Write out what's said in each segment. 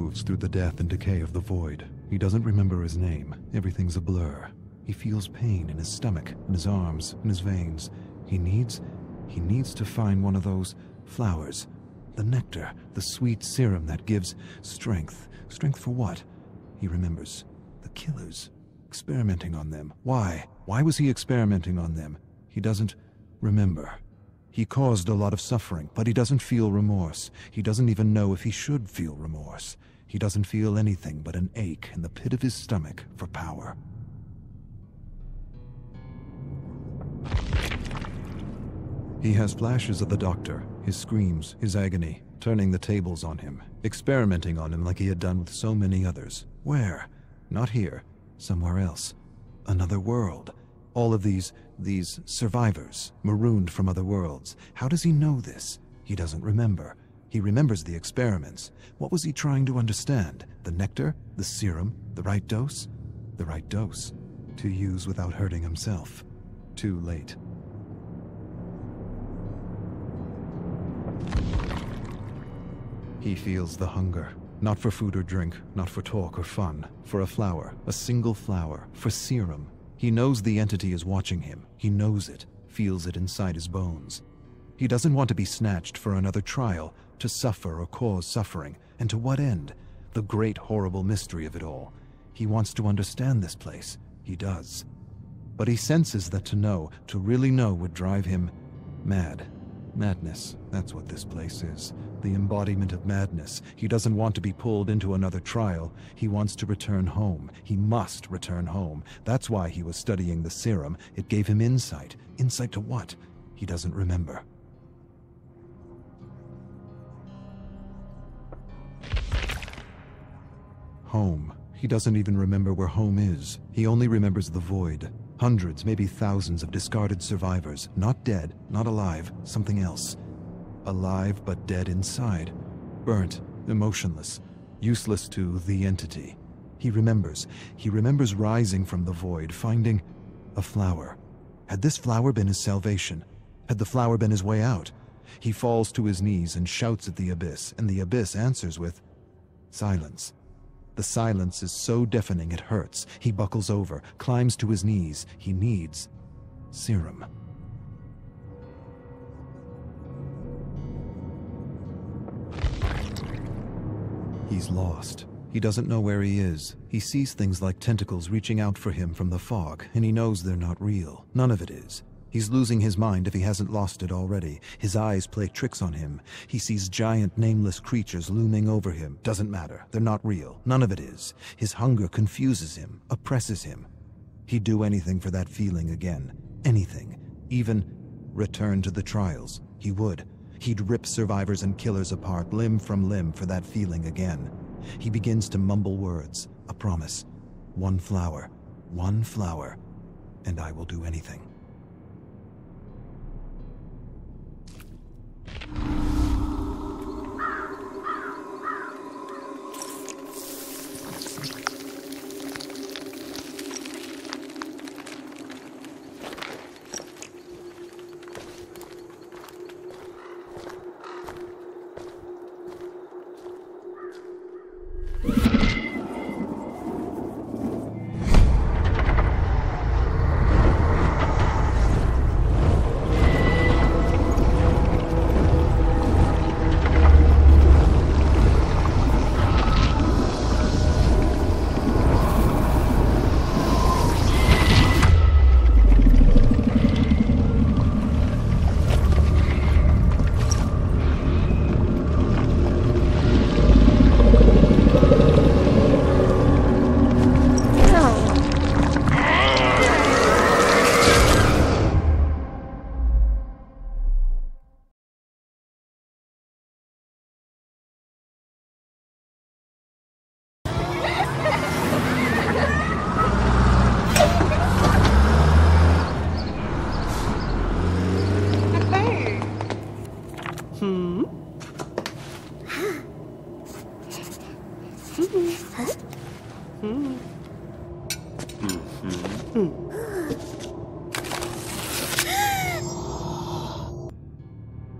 moves through the death and decay of the void. He doesn't remember his name. Everything's a blur. He feels pain in his stomach, in his arms, in his veins. He needs to find one of those flowers. The nectar, the sweet serum that gives strength. Strength for what? He remembers. The killers. Experimenting on them. Why? Why was he experimenting on them? He doesn't remember. He caused a lot of suffering, but he doesn't feel remorse. He doesn't even know if he should feel remorse. He doesn't feel anything but an ache in the pit of his stomach for power. He has flashes of the doctor, his screams, his agony, turning the tables on him, experimenting on him like he had done with so many others. Where? Not here. Somewhere else. Another world. All of these survivors, marooned from other worlds. How does he know this? He doesn't remember. He remembers the experiments. What was he trying to understand? The nectar? The serum? The right dose? The right dose. To use without hurting himself. Too late. He feels the hunger. Not for food or drink, not for talk or fun. For a flower, a single flower, for serum. He knows the entity is watching him. He knows it, feels it inside his bones. He doesn't want to be snatched for another trial, to suffer or cause suffering. And to what end? The great horrible mystery of it all. He wants to understand this place. He does. But he senses that to know, to really know, would drive him mad. Madness, that's what this place is. The embodiment of madness. He doesn't want to be pulled into another trial. He wants to return home. He must return home. That's why he was studying the serum. It gave him insight. Insight to what? He doesn't remember. Home. He doesn't even remember where home is. He only remembers the void. Hundreds, maybe thousands of discarded survivors. Not dead, not alive, something else. Alive but dead inside. Burnt, emotionless, useless to the entity. He remembers. He remembers rising from the void, finding a flower. Had this flower been his salvation? Had the flower been his way out? He falls to his knees and shouts at the abyss, and the abyss answers with silence. The silence is so deafening it hurts. He buckles over, climbs to his knees. He needs serum. He's lost. He doesn't know where he is. He sees things like tentacles reaching out for him from the fog, and he knows they're not real. None of it is. He's losing his mind if he hasn't lost it already. His eyes play tricks on him. He sees giant, nameless creatures looming over him. Doesn't matter. They're not real. None of it is. His hunger confuses him, oppresses him. He'd do anything for that feeling again. Anything. Even return to the trials. He would. He'd rip survivors and killers apart, limb from limb, for that feeling again. He begins to mumble words. A promise. One flower, and I will do anything.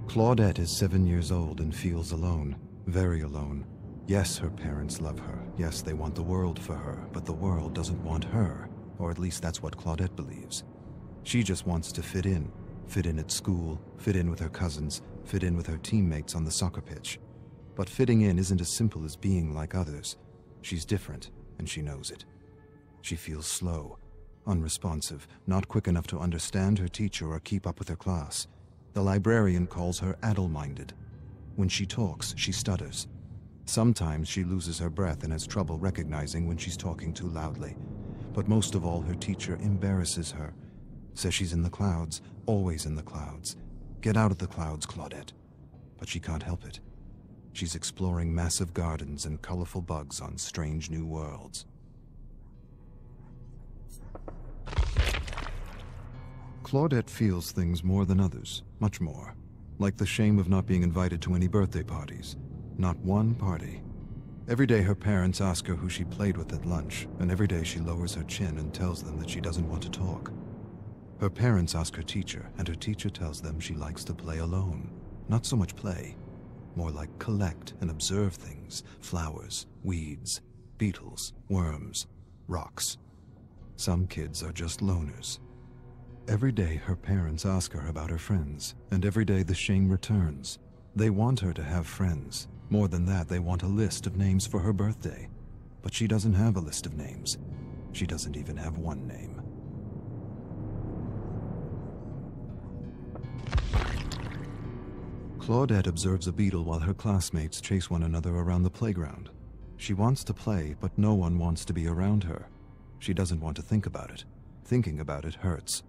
Claudette is 7 years old and feels alone, very alone. Yes, her parents love her. Yes, they want the world for her, but the world doesn't want her. Or at least that's what Claudette believes. She just wants to fit in. Fit in at school, fit in with her cousins, fit in with her teammates on the soccer pitch. But fitting in isn't as simple as being like others. She's different, and she knows it. She feels slow, unresponsive, not quick enough to understand her teacher or keep up with her class. The librarian calls her addle-minded. When she talks, she stutters. Sometimes she loses her breath and has trouble recognizing when she's talking too loudly. But most of all, her teacher embarrasses her. Says she's in the clouds, always in the clouds. Get out of the clouds, Claudette. But she can't help it. She's exploring massive gardens and colorful bugs on strange new worlds. Claudette feels things more than others, much more. Like the shame of not being invited to any birthday parties. Not one party. Every day her parents ask her who she played with at lunch, and every day she lowers her chin and tells them that she doesn't want to talk. Her parents ask her teacher, and her teacher tells them she likes to play alone. Not so much play, more like collect and observe things. Flowers, weeds, beetles, worms, rocks. Some kids are just loners. Every day her parents ask her about her friends, and every day the shame returns. They want her to have friends. More than that, they want a list of names for her birthday. But she doesn't have a list of names. She doesn't even have one name. Claudette observes a beetle while her classmates chase one another around the playground. She wants to play, but no one wants to be around her. She doesn't want to think about it. Thinking about it hurts.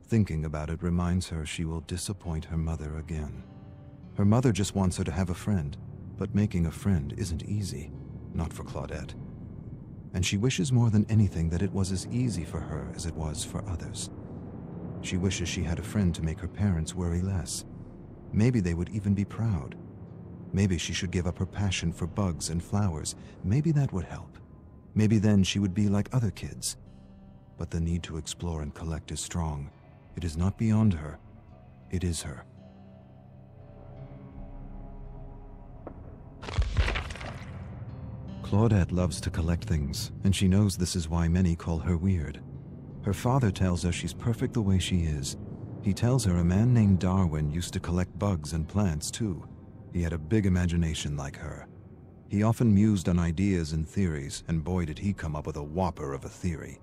Thinking about it reminds her she will disappoint her mother again. Her mother just wants her to have a friend, but making a friend isn't easy, not for Claudette. And she wishes more than anything that it was as easy for her as it was for others. She wishes she had a friend to make her parents worry less. Maybe they would even be proud. Maybe she should give up her passion for bugs and flowers. Maybe that would help. Maybe then she would be like other kids. But the need to explore and collect is strong. It is not beyond her. It is her. Claudette loves to collect things, and she knows this is why many call her weird. Her father tells her she's perfect the way she is. He tells her a man named Darwin used to collect bugs and plants too. He had a big imagination like her. He often mused on ideas and theories, and boy did he come up with a whopper of a theory.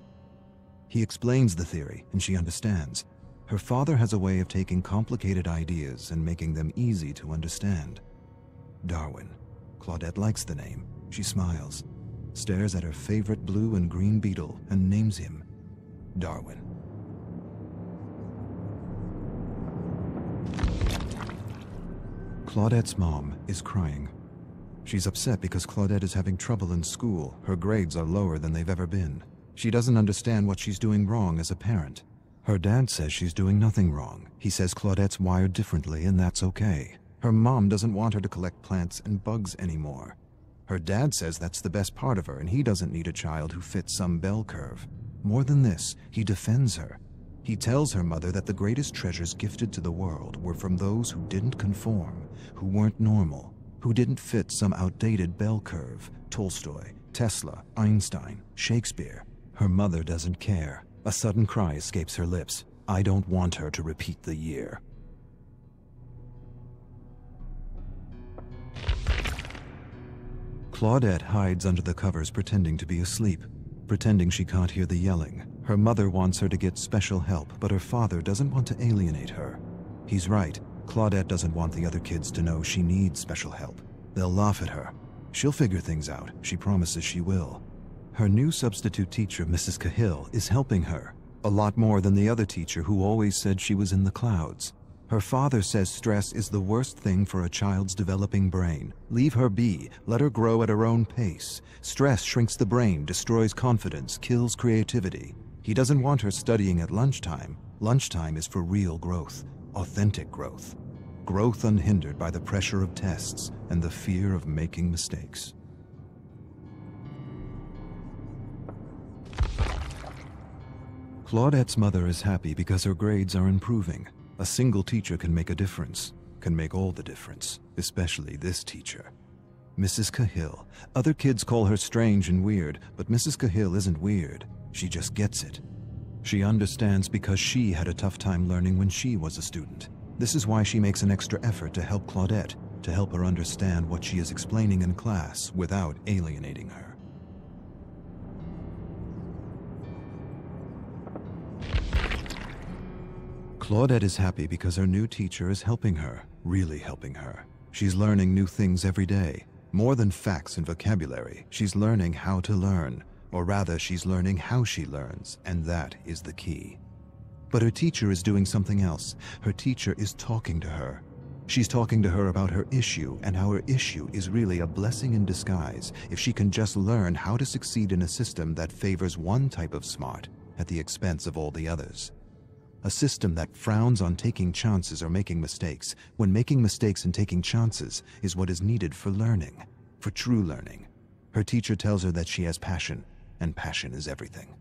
He explains the theory, and she understands. Her father has a way of taking complicated ideas and making them easy to understand. Darwin. Claudette likes the name. She smiles, stares at her favorite blue and green beetle, and names him Darwin. Claudette's mom is crying. She's upset because Claudette is having trouble in school. Her grades are lower than they've ever been. She doesn't understand what she's doing wrong as a parent. Her dad says she's doing nothing wrong. He says Claudette's wired differently, and that's okay. Her mom doesn't want her to collect plants and bugs anymore. Her dad says that's the best part of her, and he doesn't need a child who fits some bell curve. More than this, he defends her. He tells her mother that the greatest treasures gifted to the world were from those who didn't conform, who weren't normal, who didn't fit some outdated bell curve. Tolstoy, Tesla, Einstein, Shakespeare. Her mother doesn't care. A sudden cry escapes her lips. I don't want her to repeat the year. Claudette hides under the covers pretending to be asleep, pretending she can't hear the yelling. Her mother wants her to get special help, but her father doesn't want to alienate her. He's right. Claudette doesn't want the other kids to know she needs special help. They'll laugh at her. She'll figure things out. She promises she will. Her new substitute teacher, Mrs. Cahill, is helping her. A lot more than the other teacher who always said she was in the clouds. Her father says stress is the worst thing for a child's developing brain. Leave her be. Let her grow at her own pace. Stress shrinks the brain, destroys confidence, kills creativity. He doesn't want her studying at lunchtime. Lunchtime is for real growth, authentic growth. Growth unhindered by the pressure of tests and the fear of making mistakes. Claudette's mother is happy because her grades are improving. A single teacher can make a difference, can make all the difference, especially this teacher. Mrs. Cahill. Other kids call her strange and weird, but Mrs. Cahill isn't weird. She just gets it. She understands because she had a tough time learning when she was a student. This is why she makes an extra effort to help Claudette, to help her understand what she is explaining in class without alienating her. Claudette is happy because her new teacher is helping her, really helping her. She's learning new things every day. More than facts and vocabulary, she's learning how to learn, or rather, she's learning how she learns, and that is the key. But her teacher is doing something else. Her teacher is talking to her. She's talking to her about her issue, and how her issue is really a blessing in disguise if she can just learn how to succeed in a system that favors one type of smart at the expense of all the others. A system that frowns on taking chances or making mistakes, when making mistakes and taking chances is what is needed for learning, for true learning. Her teacher tells her that she has passion, and passion is everything.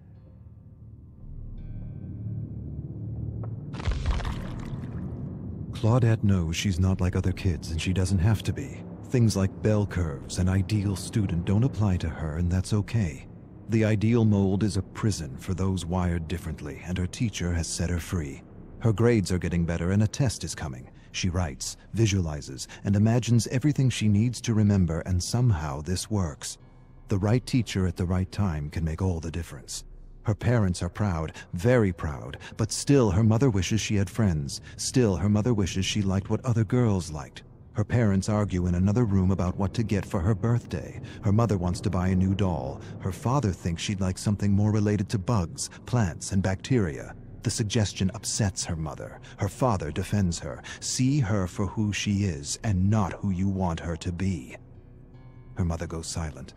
Claudette knows she's not like other kids, and she doesn't have to be. Things like bell curves and ideal student don't apply to her, and that's okay. The ideal mold is a prison for those wired differently, and her teacher has set her free. Her grades are getting better, and a test is coming. She writes, visualizes, and imagines everything she needs to remember, and somehow this works. The right teacher at the right time can make all the difference. Her parents are proud, very proud, but still her mother wishes she had friends. Still her mother wishes she liked what other girls liked. Her parents argue in another room about what to get for her birthday. Her mother wants to buy a new doll. Her father thinks she'd like something more related to bugs, plants, and bacteria. The suggestion upsets her mother. Her father defends her. See her for who she is, and not who you want her to be. Her mother goes silent.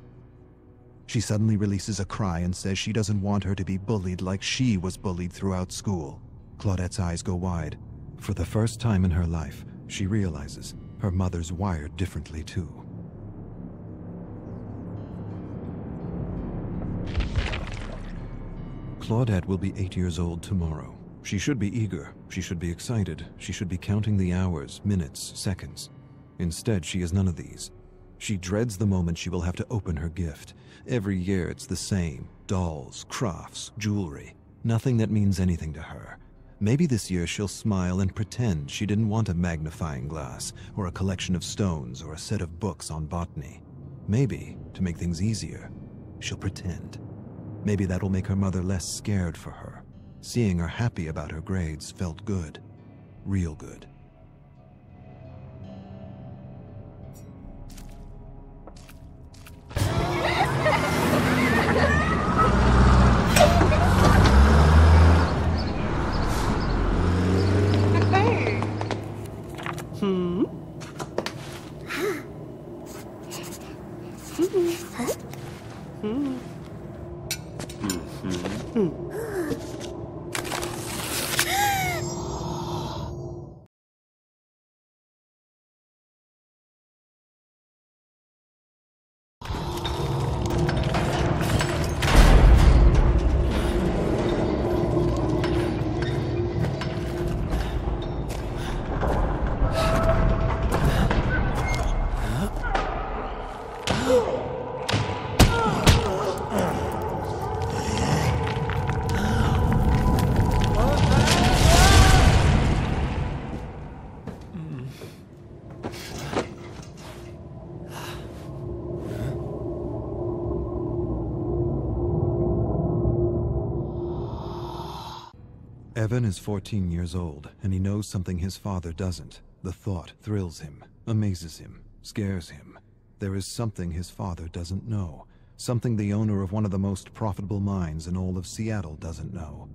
She suddenly releases a cry and says she doesn't want her to be bullied like she was bullied throughout school. Claudette's eyes go wide. For the first time in her life, she realizes her mother's wired differently too. Claudette will be 8 years old tomorrow. She should be eager. She should be excited. She should be counting the hours, minutes, seconds. Instead, she is none of these. She dreads the moment she will have to open her gift. Every year it's the same. Dolls, crafts, jewelry. Nothing that means anything to her. Maybe this year she'll smile and pretend she didn't want a magnifying glass, or a collection of stones, or a set of books on botany. Maybe, to make things easier, she'll pretend. Maybe that'll make her mother less scared for her. Seeing her happy about her grades felt good. Real good. Evan is 14 years old, and he knows something his father doesn't. The thought thrills him, amazes him, scares him. There is something his father doesn't know, something the owner of one of the most profitable mines in all of Seattle doesn't know.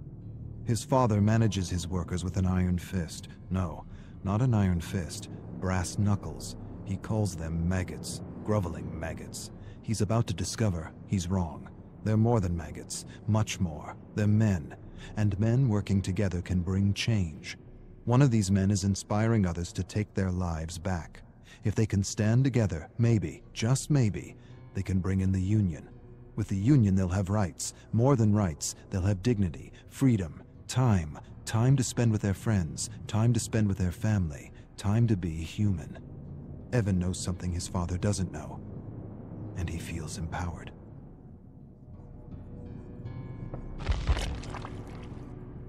His father manages his workers with an iron fist. No, not an iron fist, brass knuckles. He calls them maggots, groveling maggots. He's about to discover he's wrong. They're more than maggots, much more. They're men. And men working together can bring change. One of these men is inspiring others to take their lives back. If they can stand together, maybe, just maybe, they can bring in the union. With the union, they'll have rights. More than rights, they'll have dignity, freedom, time to spend with their friends, time to spend with their family, time to be human. Evan knows something his father doesn't know. and he feels empowered.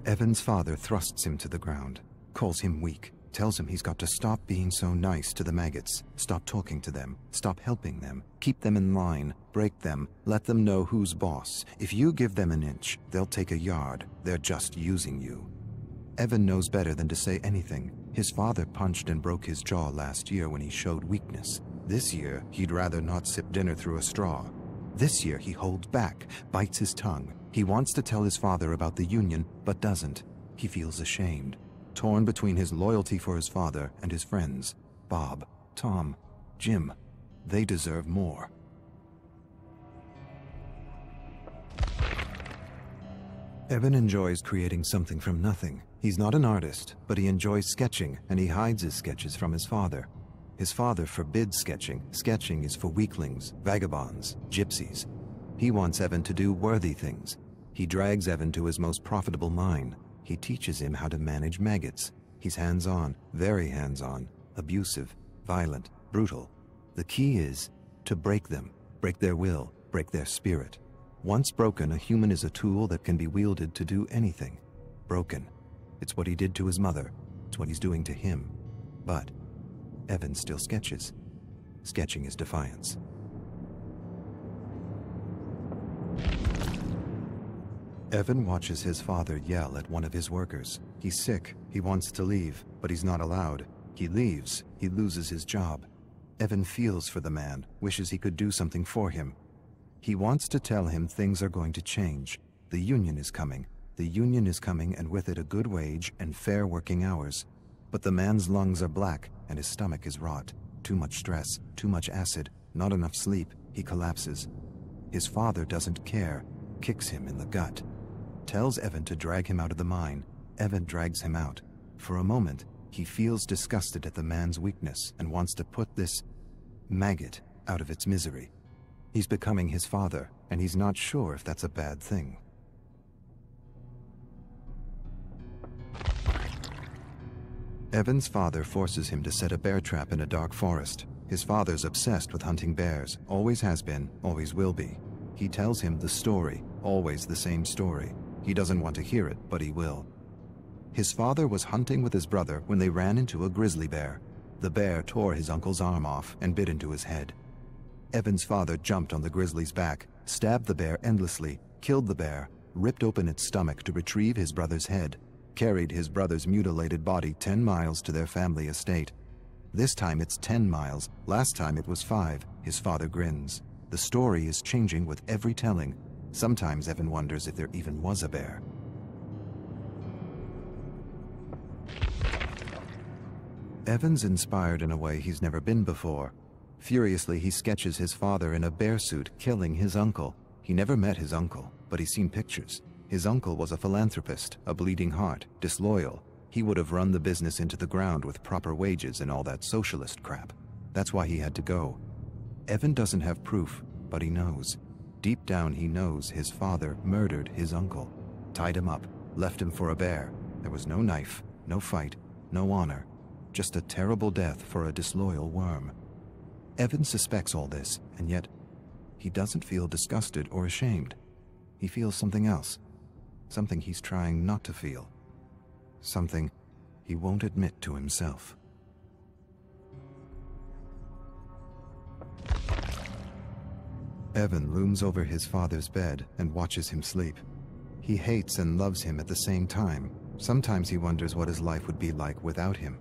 Evan's father thrusts him to the ground, calls him weak, tells him he's got to stop being so nice to the maggots, stop talking to them, stop helping them, keep them in line, break them, let them know who's boss. If you give them an inch, they'll take a yard. They're just using you. Evan knows better than to say anything. His father punched and broke his jaw last year when he showed weakness. This year, he'd rather not sip dinner through a straw. This year, he holds back, bites his tongue. He wants to tell his father about the union, but doesn't. He feels ashamed, torn between his loyalty for his father and his friends. Bob, Tom, Jim, they deserve more. Evan enjoys creating something from nothing. He's not an artist, but he enjoys sketching, and he hides his sketches from his father. His father forbids sketching. Sketching is for weaklings, vagabonds, gypsies. He wants Evan to do worthy things. He drags Evan to his most profitable mine. He teaches him how to manage maggots. He's hands-on, very hands-on, abusive, violent, brutal. The key is to break them, break their will, break their spirit. Once broken, a human is a tool that can be wielded to do anything. Broken. It's what he did to his mother. It's what he's doing to him. But Evan still sketches. Sketching is defiance. Evan watches his father yell at one of his workers. He's sick. He wants to leave, but he's not allowed. He leaves. He loses his job. Evan feels for the man, wishes he could do something for him. He wants to tell him things are going to change. The union is coming. The union is coming, and with it a good wage and fair working hours. But the man's lungs are black and his stomach is rot. Too much stress, too much acid, not enough sleep. He collapses. His father doesn't care, kicks him in the gut. Tells Evan to drag him out of the mine. Evan drags him out. For a moment, he feels disgusted at the man's weakness and wants to put this maggot out of its misery. He's becoming his father, and he's not sure if that's a bad thing. Evan's father forces him to set a bear trap in a dark forest. His father's obsessed with hunting bears, always has been, always will be. He tells him the story, always the same story. He doesn't want to hear it, but he will. His father was hunting with his brother when they ran into a grizzly bear. The bear tore his uncle's arm off and bit into his head. Evan's father jumped on the grizzly's back, stabbed the bear endlessly, killed the bear, ripped open its stomach to retrieve his brother's head, carried his brother's mutilated body 10 miles to their family estate. This time it's 10 miles, last time it was 5, his father grins. The story is changing with every telling. Sometimes Evan wonders if there even was a bear. Evan's inspired in a way he's never been before. Furiously, he sketches his father in a bear suit killing his uncle. He never met his uncle, but he's seen pictures. His uncle was a philanthropist, a bleeding heart, disloyal. He would have run the business into the ground with proper wages and all that socialist crap. That's why he had to go. Evan doesn't have proof, but he knows. Deep down he knows his father murdered his uncle, tied him up, left him for a bear. There was no knife, no fight, no honor, just a terrible death for a disloyal worm. Evan suspects all this, and yet he doesn't feel disgusted or ashamed. He feels something else. Something he's trying not to feel. Something he won't admit to himself. Evan looms over his father's bed and watches him sleep. He hates and loves him at the same time. Sometimes he wonders what his life would be like without him.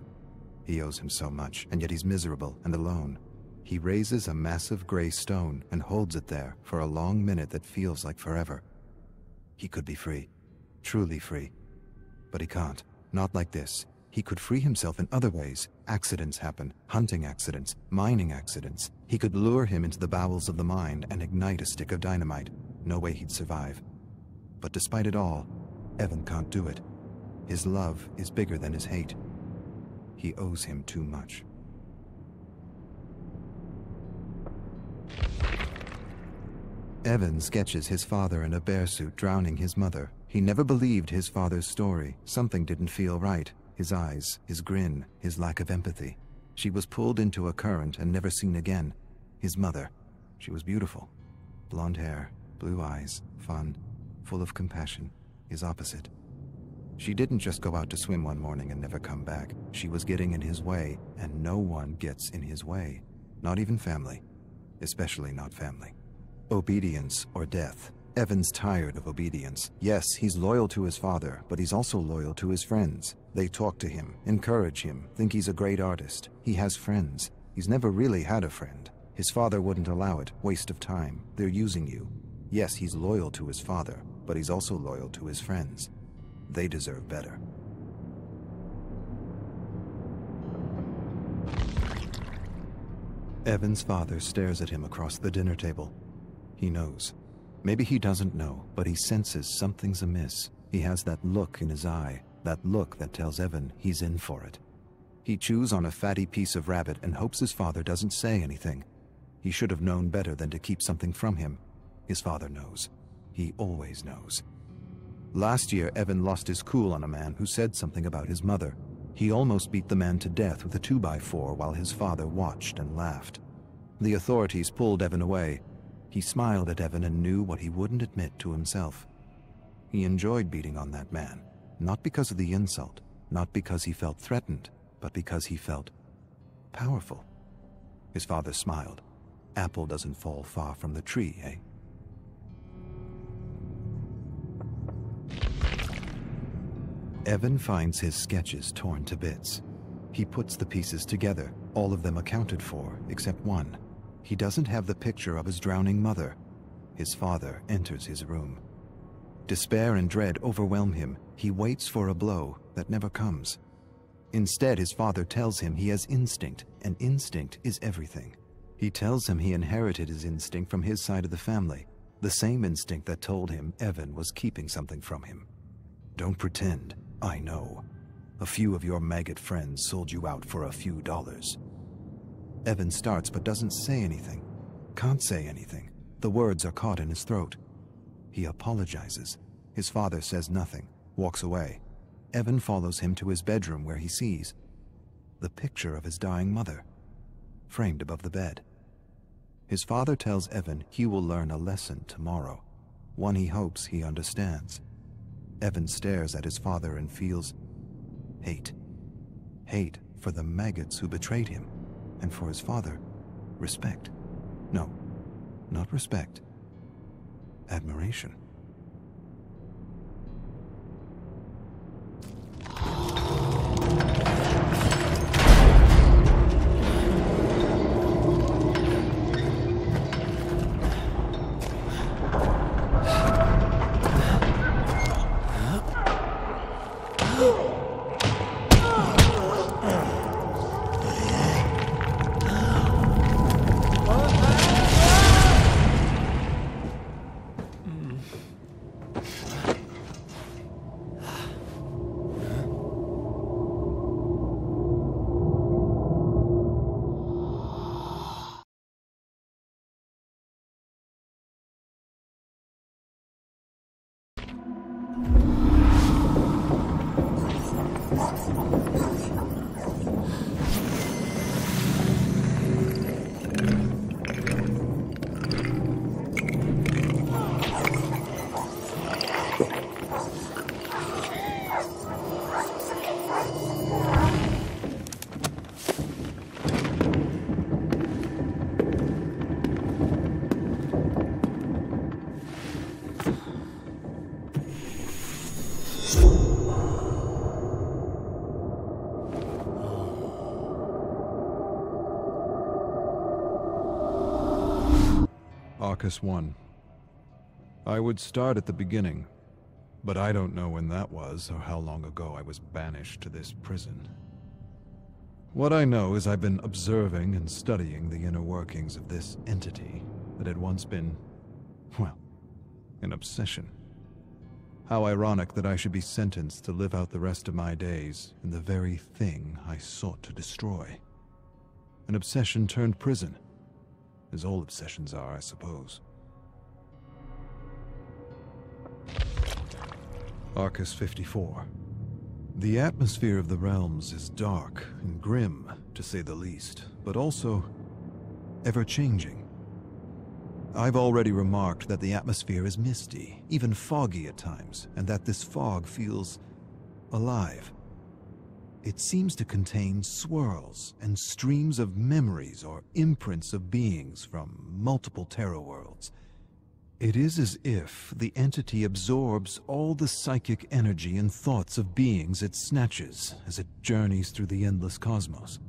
He owes him so much, and yet he's miserable and alone. He raises a massive gray stone and holds it there for a long minute that feels like forever. He could be free. Truly free. But he can't. Not like this. He could free himself in other ways. Accidents happen. Hunting accidents. Mining accidents. He could lure him into the bowels of the mine and ignite a stick of dynamite. No way he'd survive. But despite it all, Evan can't do it. His love is bigger than his hate. He owes him too much. Evan sketches his father in a bear suit drowning his mother. He never believed his father's story. Something didn't feel right. His eyes, his grin, his lack of empathy. She was pulled into a current and never seen again. His mother. She was beautiful. Blonde hair, blue eyes, fun, full of compassion, his opposite. She didn't just go out to swim one morning and never come back. She was getting in his way, and no one gets in his way. Not even family. Especially not family. Obedience or death. Evan's tired of obedience. Yes, he's loyal to his father, but he's also loyal to his friends. They talk to him, encourage him, think he's a great artist. He has friends. He's never really had a friend. His father wouldn't allow it. Waste of time. They're using you. Yes, he's loyal to his father, but he's also loyal to his friends. They deserve better. Evan's father stares at him across the dinner table. He knows. Maybe he doesn't know, but he senses something's amiss. He has that look in his eye, that look that tells Evan he's in for it. He chews on a fatty piece of rabbit and hopes his father doesn't say anything. He should have known better than to keep something from him. His father knows. He always knows. Last year, Evan lost his cool on a man who said something about his mother. He almost beat the man to death with a 2x4 while his father watched and laughed. The authorities pulled Evan away. He smiled at Evan and knew what he wouldn't admit to himself. He enjoyed beating on that man, not because of the insult, not because he felt threatened, but because he felt powerful. His father smiled. Apple doesn't fall far from the tree, eh? Evan finds his sketches torn to bits. He puts the pieces together, all of them accounted for, except one. He doesn't have the picture of his drowning mother. His father enters his room. Despair and dread overwhelm him. He waits for a blow that never comes. Instead, his father tells him he has instinct, and instinct is everything. He tells him he inherited his instinct from his side of the family, the same instinct that told him Evan was keeping something from him. Don't pretend. I know. A few of your maggot friends sold you out for a few dollars. Evan starts but doesn't say anything. Can't say anything. The words are caught in his throat. He apologizes. His father says nothing, walks away. Evan follows him to his bedroom where he sees the picture of his dying mother, framed above the bed. His father tells Evan he will learn a lesson tomorrow, one he hopes he understands. Evan stares at his father and feels hate. Hate for the maggots who betrayed him, and for his father, respect. No, not respect. Admiration. Arcus 1. I would start at the beginning, but I don't know when that was or how long ago I was banished to this prison. What I know is I've been observing and studying the inner workings of this entity that had once been, well, an obsession. How ironic that I should be sentenced to live out the rest of my days in the very thing I sought to destroy. An obsession turned prison. As all obsessions are, I suppose. Arcus 54. The atmosphere of the realms is dark and grim, to say the least, but also ever-changing. I've already remarked that the atmosphere is misty, even foggy at times, and that this fog feels alive. It seems to contain swirls and streams of memories or imprints of beings from multiple Terra worlds. It is as if the entity absorbs all the psychic energy and thoughts of beings it snatches as it journeys through the endless cosmos.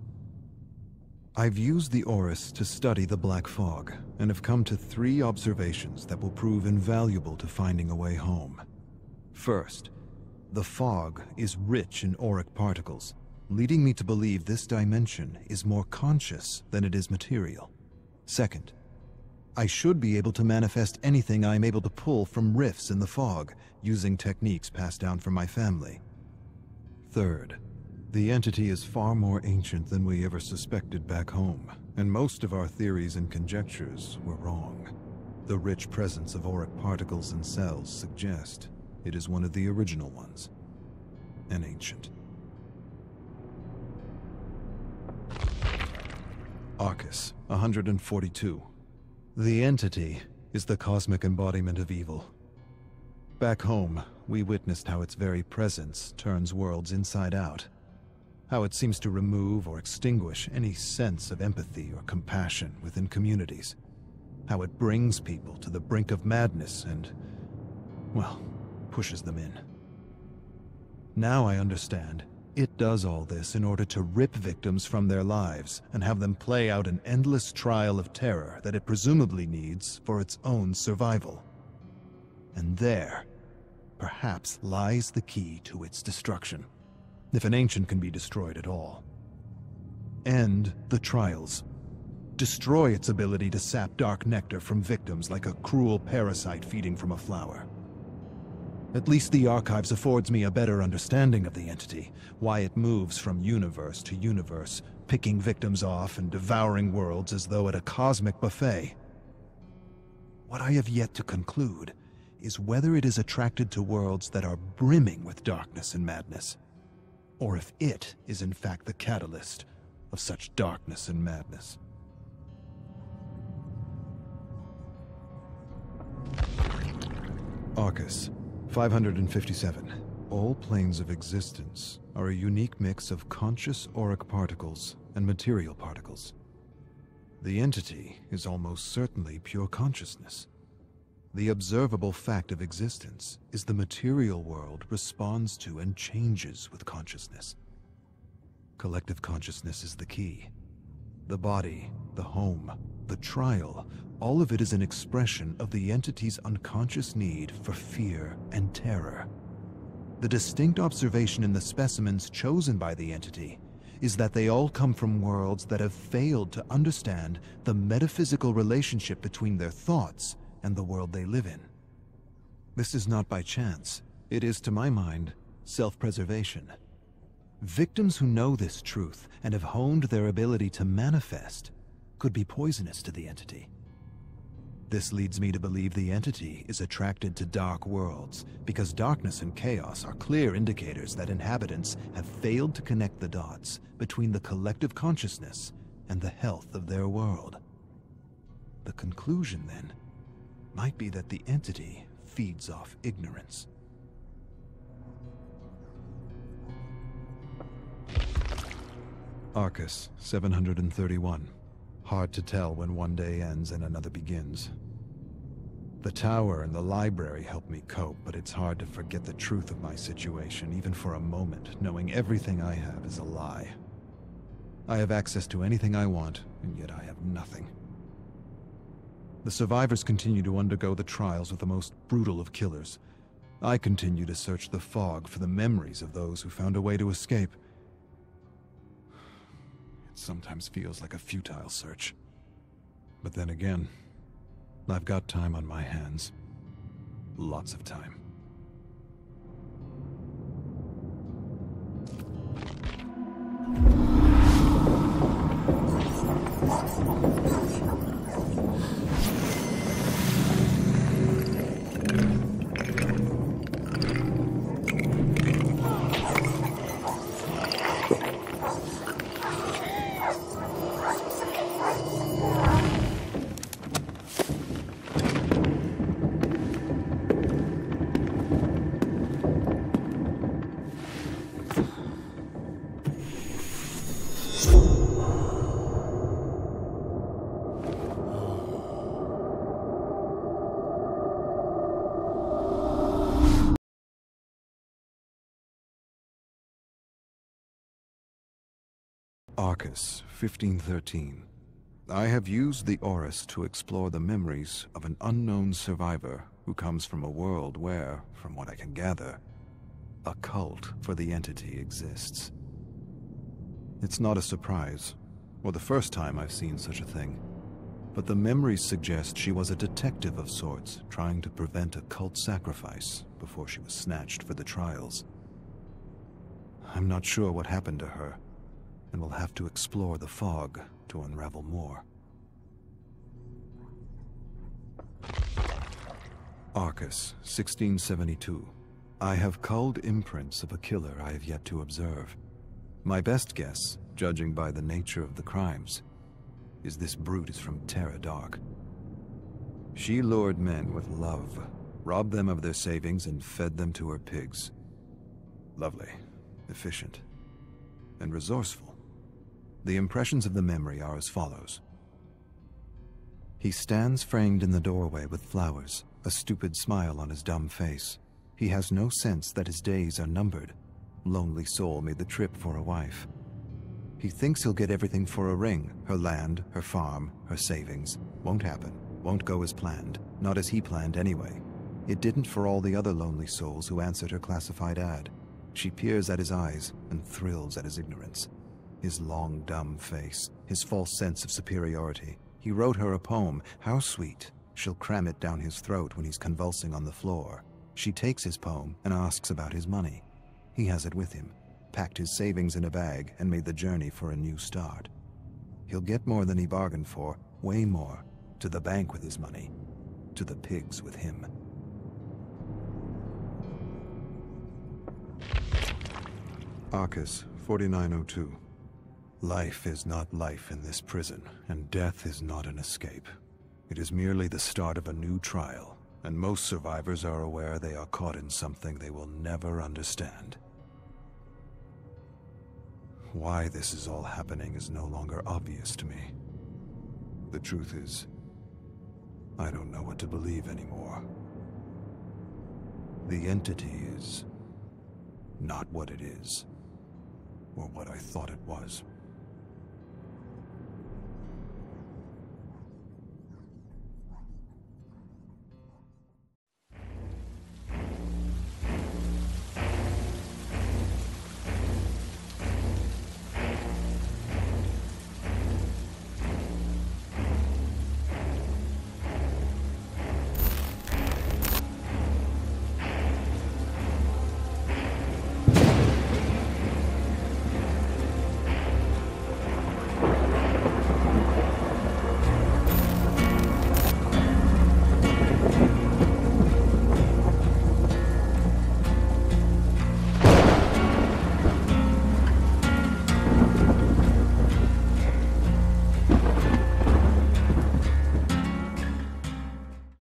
I've used the Oris to study the black fog, and have come to 3 observations that will prove invaluable to finding a way home. First, the fog is rich in auric particles, leading me to believe this dimension is more conscious than it is material. Second, I should be able to manifest anything I'm able to pull from rifts in the fog, using techniques passed down from my family. Third, the entity is far more ancient than we ever suspected back home, and most of our theories and conjectures were wrong. The rich presence of auric particles in cells suggest it is one of the original ones, and ancient. Arcus, 142. The entity is the cosmic embodiment of evil. Back home, we witnessed how its very presence turns worlds inside out. How it seems to remove or extinguish any sense of empathy or compassion within communities. How it brings people to the brink of madness and, well, pushes them in. Now I understand. It does all this in order to rip victims from their lives and have them play out an endless trial of terror that it presumably needs for its own survival. And there, perhaps, lies the key to its destruction, if an ancient can be destroyed at all. End the trials. Destroy its ability to sap dark nectar from victims like a cruel parasite feeding from a flower. At least the Archives affords me a better understanding of the entity, why it moves from universe to universe, picking victims off and devouring worlds as though at a cosmic buffet. What I have yet to conclude is whether it is attracted to worlds that are brimming with darkness and madness, or if it is in fact the catalyst of such darkness and madness. Arcus, 557. All planes of existence are a unique mix of conscious auric particles and material particles. The entity is almost certainly pure consciousness. The observable fact of existence is the material world responds to and changes with consciousness. Collective consciousness is the key. The body, the home, the trial, all of it is an expression of the entity's unconscious need for fear and terror. The distinct observation in the specimens chosen by the entity is that they all come from worlds that have failed to understand the metaphysical relationship between their thoughts and the world they live in. This is not by chance. It is, to my mind, self-preservation. Victims who know this truth and have honed their ability to manifest could be poisonous to the entity. This leads me to believe the entity is attracted to dark worlds, because darkness and chaos are clear indicators that inhabitants have failed to connect the dots between the collective consciousness and the health of their world. The conclusion, then, might be that the entity feeds off ignorance. Arcus, 731. Hard to tell when one day ends and another begins. The tower and the library help me cope, but it's hard to forget the truth of my situation, even for a moment, knowing everything I have is a lie. I have access to anything I want, and yet I have nothing. The survivors continue to undergo the trials with the most brutal of killers. I continue to search the fog for the memories of those who found a way to escape. It sometimes feels like a futile search. But then again, I've got time on my hands. Lots of time. Arcus, 1513. I have used the Orus to explore the memories of an unknown survivor who comes from a world where, from what I can gather, a cult for the entity exists. It's not a surprise, or the first time I've seen such a thing, but the memories suggest she was a detective of sorts, trying to prevent a cult sacrifice before she was snatched for the trials. I'm not sure what happened to her, and we'll have to explore the fog to unravel more. Arcus, 1672. I have culled imprints of a killer I have yet to observe. My best guess, judging by the nature of the crimes, is this brute is from Terra Dark. She lured men with love, robbed them of their savings, and fed them to her pigs. Lovely, efficient, and resourceful. The impressions of the memory are as follows. He stands framed in the doorway with flowers, a stupid smile on his dumb face. He has no sense that his days are numbered. Lonely soul made the trip for a wife. He thinks he'll get everything for a ring, her land, her farm, her savings. Won't happen, won't go as planned, not as he planned anyway. It didn't for all the other lonely souls who answered her classified ad. She peers at his eyes and thrills at his ignorance. His long, dumb face, his false sense of superiority. He wrote her a poem, how sweet. She'll cram it down his throat when he's convulsing on the floor. She takes his poem and asks about his money. He has it with him, packed his savings in a bag and made the journey for a new start. He'll get more than he bargained for, way more, to the bank with his money, to the pigs with him. Arcus, 4902. Life is not life in this prison, and death is not an escape. It is merely the start of a new trial, and most survivors are aware they are caught in something they will never understand. Why this is all happening is no longer obvious to me. The truth is, I don't know what to believe anymore. The entity is not what it is, or what I thought it was.